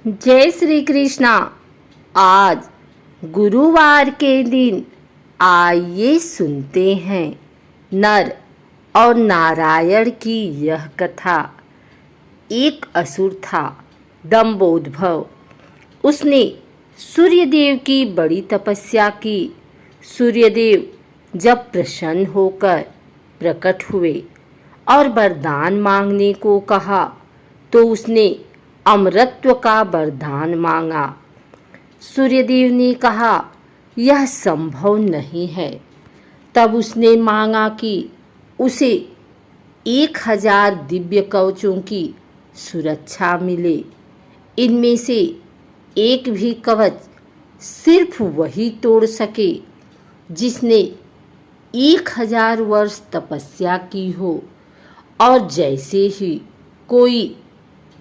जय श्री कृष्णा। आज गुरुवार के दिन आइए सुनते हैं नर और नारायण की यह कथा। एक असुर था, दंभोदभव। उसने सूर्यदेव की बड़ी तपस्या की। सूर्यदेव जब प्रसन्न होकर प्रकट हुए और वरदान मांगने को कहा तो उसने अमरत्व का वरदान मांगा। सूर्यदेव ने कहा यह संभव नहीं है। तब उसने मांगा कि उसे 1000 दिव्य कवचों की सुरक्षा मिले। इनमें से एक भी कवच सिर्फ वही तोड़ सके जिसने 1000 वर्ष तपस्या की हो, और जैसे ही कोई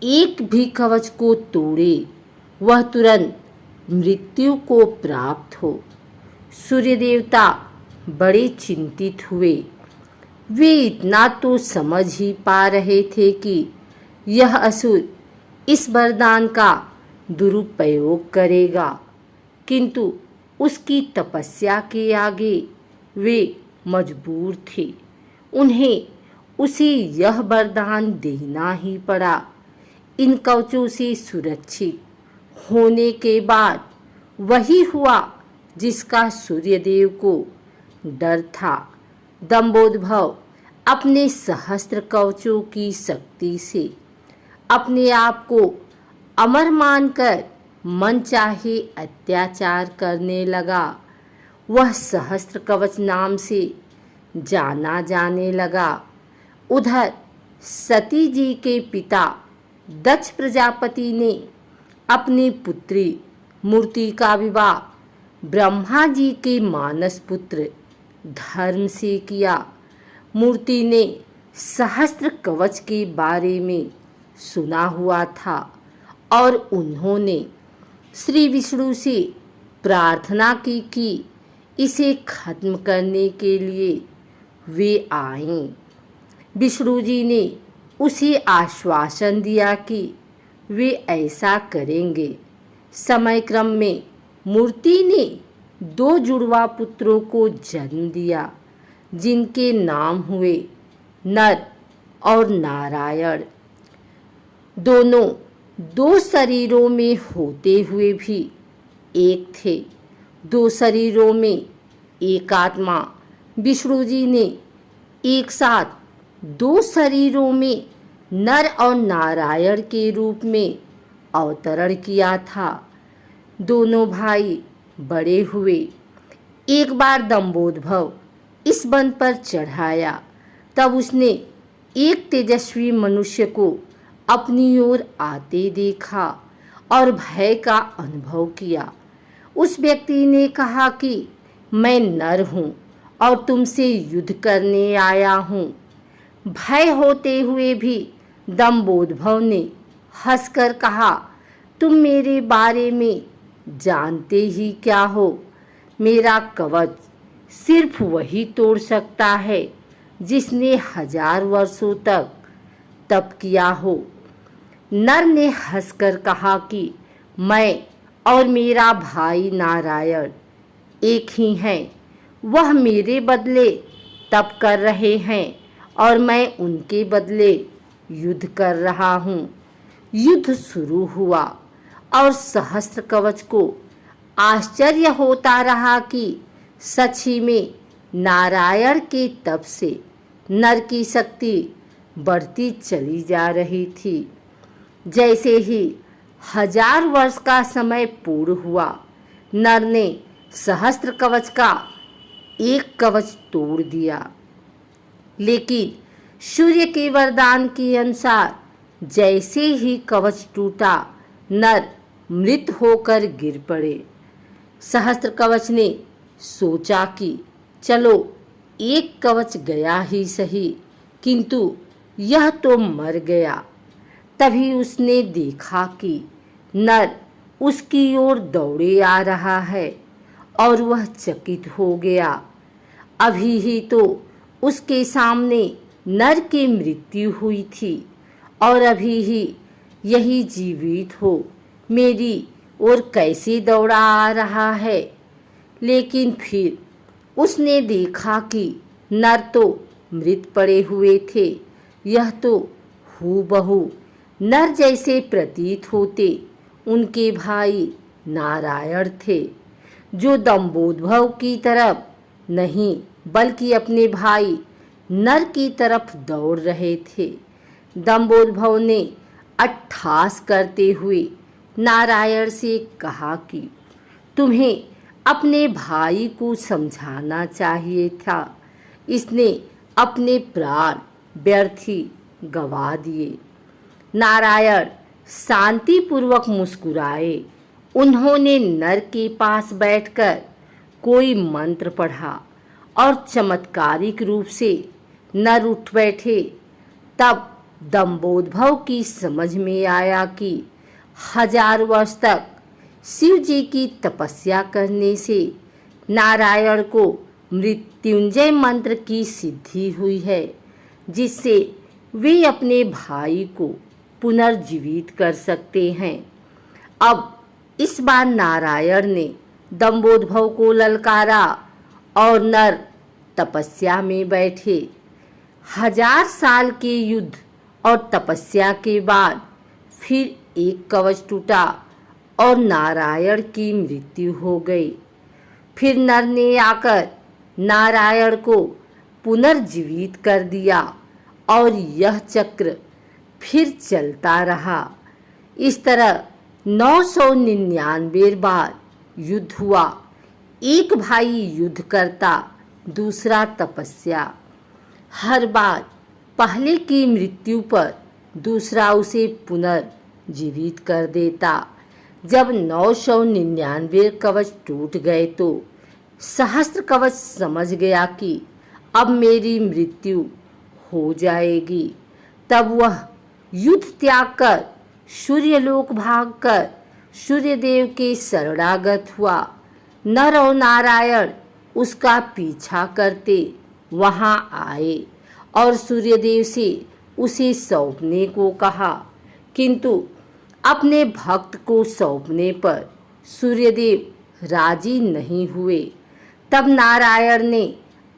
एक भी कवच को तोड़े वह तुरंत मृत्यु को प्राप्त हो। सूर्य देवता बड़े चिंतित हुए। वे इतना तो समझ ही पा रहे थे कि यह असुर इस वरदान का दुरुपयोग करेगा, किंतु उसकी तपस्या के आगे वे मजबूर थे। उन्हें उसे यह वरदान देना ही पड़ा। इन कवचों से सुरक्षित होने के बाद वही हुआ जिसका सूर्यदेव को डर था। दंभोदभव अपने सहस्त्र कवचों की शक्ति से अपने आप को अमर मानकर मन चाहे अत्याचार करने लगा। वह सहस्त्र कवच नाम से जाना जाने लगा। उधर सती जी के पिता दक्ष प्रजापति ने अपनी पुत्री मूर्ति का विवाह ब्रह्मा जी के मानस पुत्र धर्म से किया। मूर्ति ने सहस्त्र कवच के बारे में सुना हुआ था और उन्होंने श्री विष्णु से प्रार्थना की कि इसे खत्म करने के लिए वे आएं। विष्णु जी ने उसे आश्वासन दिया कि वे ऐसा करेंगे। समय क्रम में मूर्ति ने 2 जुड़वा पुत्रों को जन्म दिया, जिनके नाम हुए नर और नारायण। दोनों 2 शरीरों में होते हुए भी एक थे। 2 शरीरों में एक आत्मा। विष्णु जी ने एक साथ 2 शरीरों में नर और नारायण के रूप में अवतरण किया था। दोनों भाई बड़े हुए। एक बार दंभोदभव इस वन पर चढ़ाया। तब उसने एक तेजस्वी मनुष्य को अपनी ओर आते देखा और भय का अनुभव किया। उस व्यक्ति ने कहा कि मैं नर हूँ और तुमसे युद्ध करने आया हूँ। भय होते हुए भी दंभोदभव ने हंसकर कहा, तुम मेरे बारे में जानते ही क्या हो? मेरा कवच सिर्फ वही तोड़ सकता है जिसने 1000 वर्षों तक तप किया हो। नर ने हंसकर कहा कि मैं और मेरा भाई नारायण एक ही हैं। वह मेरे बदले तप कर रहे हैं और मैं उनके बदले युद्ध कर रहा हूँ। युद्ध शुरू हुआ और सहस्त्र कवच को आश्चर्य होता रहा कि सच ही में नारायण के तप से नर की शक्ति बढ़ती चली जा रही थी। जैसे ही 1000 वर्ष का समय पूर्ण हुआ, नर ने सहस्त्र कवच का एक कवच तोड़ दिया, लेकिन सूर्य के वरदान के अनुसार जैसे ही कवच टूटा, नर मृत होकर गिर पड़े। सहस्त्र कवच ने सोचा कि चलो एक कवच गया ही सही, किंतु यह तो मर गया। तभी उसने देखा कि नर उसकी ओर दौड़े आ रहा है और वह चकित हो गया। अभी ही तो उसके सामने नर की मृत्यु हुई थी और अभी ही यही जीवित हो मेरी ओर कैसे दौड़ा आ रहा है। लेकिन फिर उसने देखा कि नर तो मृत पड़े हुए थे। यह तो हूबहू नर जैसे प्रतीत होते उनके भाई नारायण थे, जो दंभोद्भव की तरफ नहीं बल्कि अपने भाई नर की तरफ दौड़ रहे थे। दंभोद्भव ने अट्टहास करते हुए नारायण से कहा कि तुम्हें अपने भाई को समझाना चाहिए था, इसने अपने प्राण व्यर्थ ही गवा दिए। नारायण शांतिपूर्वक मुस्कुराए। उन्होंने नर के पास बैठकर कोई मंत्र पढ़ा और चमत्कारिक रूप से नर उठ बैठे। तब दंभोद्भव की समझ में आया कि 1000 वर्ष तक शिव जी की तपस्या करने से नारायण को मृत्युंजय मंत्र की सिद्धि हुई है, जिससे वे अपने भाई को पुनर्जीवित कर सकते हैं। अब इस बार नारायण ने दंभोद्भव को ललकारा और नर तपस्या में बैठे। 1000 साल के युद्ध और तपस्या के बाद फिर एक कवच टूटा और नारायण की मृत्यु हो गई। फिर नर ने आकर नारायण को पुनर्जीवित कर दिया और यह चक्र फिर चलता रहा। इस तरह 999 बार युद्ध हुआ। एक भाई युद्ध करता, दूसरा तपस्या। हर बार पहले की मृत्यु पर दूसरा उसे पुनर्जीवित कर देता। जब 999 कवच टूट गए तो सहस्त्र कवच समझ गया कि अब मेरी मृत्यु हो जाएगी। तब वह युद्ध त्याग कर सूर्यलोक भागकर सूर्यदेव के शरणागत हुआ। नर और नारायण उसका पीछा करते वहां आए और सूर्यदेव से उसे सौंपने को कहा, किंतु अपने भक्त को सौंपने पर सूर्यदेव राजी नहीं हुए। तब नारायण ने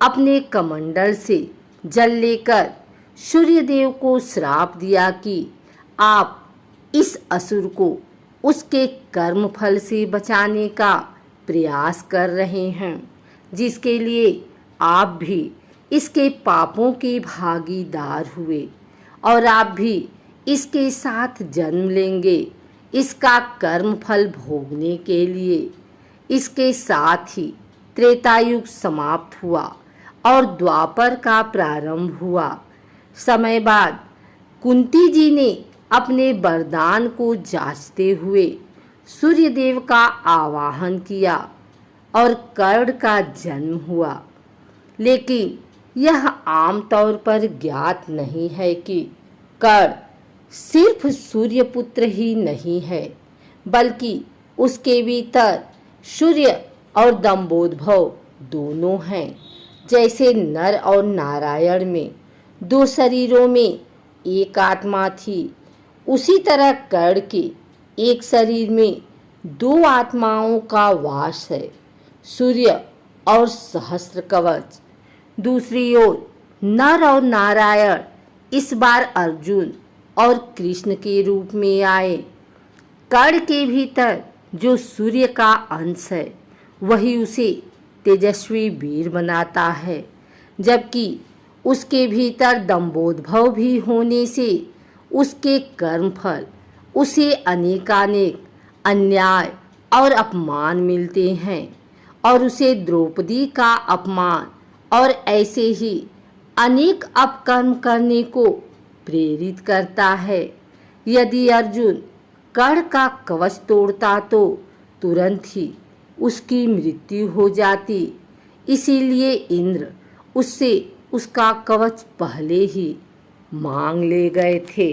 अपने कमंडल से जल लेकर सूर्यदेव को श्राप दिया कि आप इस असुर को उसके कर्म फल से बचाने का प्रयास कर रहे हैं, जिसके लिए आप भी इसके पापों के भागीदार हुए और आप भी इसके साथ जन्म लेंगे इसका कर्म फल भोगने के लिए। इसके साथ ही त्रेतायुग समाप्त हुआ और द्वापर का प्रारंभ हुआ। समय बाद कुंती जी ने अपने वरदान को जांचते हुए सूर्यदेव का आवाहन किया और कर्ण का जन्म हुआ। लेकिन यह आमतौर पर ज्ञात नहीं है कि कर्ण सिर्फ सूर्यपुत्र ही नहीं है, बल्कि उसके भीतर सूर्य और दंभोद्भव दोनों हैं। जैसे नर और नारायण में 2 शरीरों में एक आत्मा थी, उसी तरह कर्ण के एक शरीर में 2 आत्माओं का वास है, सूर्य और सहस्त्र कवच। दूसरी ओर नर और नारायण इस बार अर्जुन और कृष्ण के रूप में आए। कर्ण के भीतर जो सूर्य का अंश है वही उसे तेजस्वी वीर बनाता है, जबकि उसके भीतर दंभोद्भव भी होने से उसके कर्मफल उसे अनेकानेक अन्याय और अपमान मिलते हैं और उसे द्रौपदी का अपमान और ऐसे ही अनेक अपकर्म करने को प्रेरित करता है। यदि अर्जुन कर्ण का कवच तोड़ता तो तुरंत ही उसकी मृत्यु हो जाती, इसीलिए इंद्र उससे उसका कवच पहले ही मांग ले गए थे।